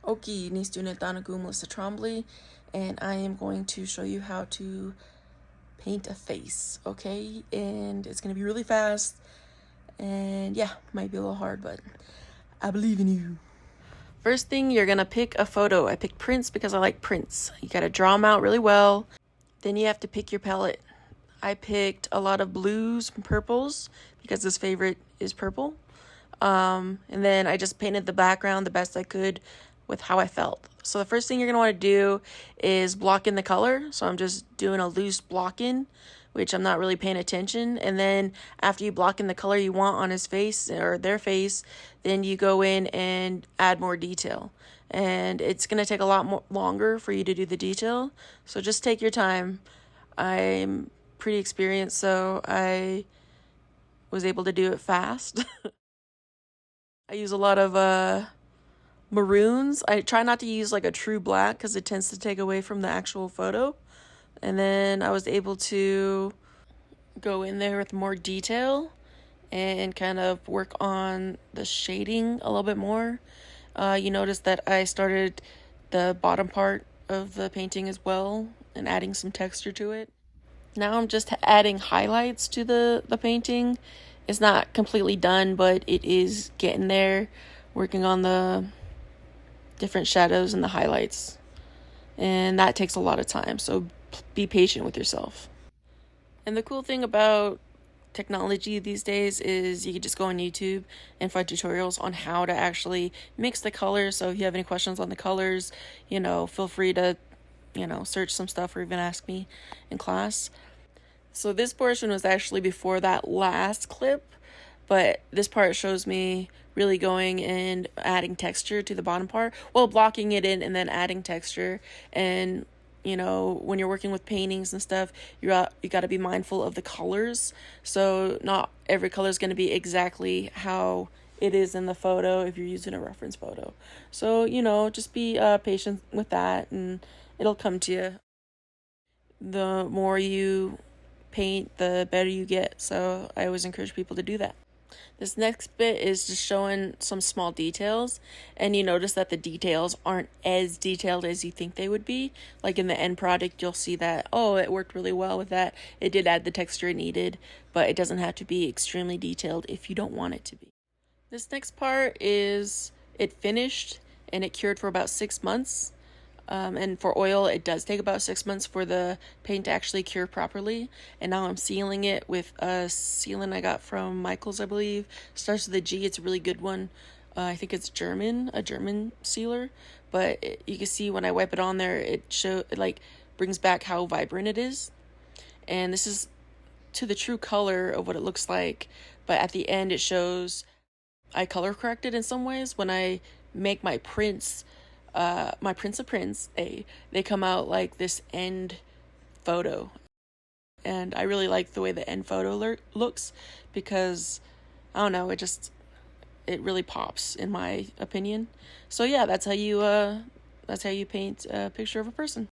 Oki, ni student Danagu Melissa Trombley, and I am going to show you how to paint a face, okay? And it's gonna be really fast, and yeah, might be a little hard, but I believe in you. First thing, you're gonna pick a photo. I picked prints because I like prints. You gotta draw them out really well. Then you have to pick your palette. I picked a lot of blues and purples because this favorite is purple. And then I just painted the background the best I could with how I felt. So the first thing you're going to want to do is block in the color. So I'm just doing a loose block in, which I'm not really paying attention. And then after you block in the color you want on his face or their face, then you go in and add more detail. And it's going to take a lot longer for you to do the detail. So just take your time. I'm pretty experienced, so I was able to do it fast. I use a lot of maroons. I try not to use like a true black because it tends to take away from the actual photo. And then I was able to go in there with more detail and kind of work on the shading a little bit more. You notice that I started the bottom part of the painting as well and adding some texture to it. Now I'm just adding highlights to the painting. It's not completely done, but it is getting there, working on the different shadows and the highlights. And that takes a lot of time, so be patient with yourself. And the cool thing about technology these days is you can just go on YouTube and find tutorials on how to actually mix the colors. So if you have any questions on the colors, feel free to search some stuff or even ask me in class. So this portion was actually before that last clip, but this part shows me really going and adding texture to the bottom part. Well, blocking it in and then adding texture. And, when you're working with paintings and stuff, you got to be mindful of the colors. So not every color is going to be exactly how it is in the photo if you're using a reference photo. So, just be patient with that and it'll come to you. The more you paint, the better you get. So I always encourage people to do that. This next bit is just showing some small details, and you notice that the details aren't as detailed as you think they would be. Like in the end product, you'll see that, oh, it worked really well with that. It did add the texture it needed, but it doesn't have to be extremely detailed if you don't want it to be. This next part is it finished and it cured for about 6 months. And for oil, it does take about 6 months for the paint to actually cure properly. And now I'm sealing it with a sealant I got from Michaels, I believe. Starts with a G. It's a really good one. I think it's a German sealer. But you can see when I wipe it on there, it brings back how vibrant it is. And this is to the true color of what it looks like. But at the end, it shows I color corrected in some ways. When I make my prints, my prints of prints, they come out like this end photo. And I really like the way the end photo looks because, I don't know, it really pops in my opinion. So yeah, that's how you paint a picture of a person.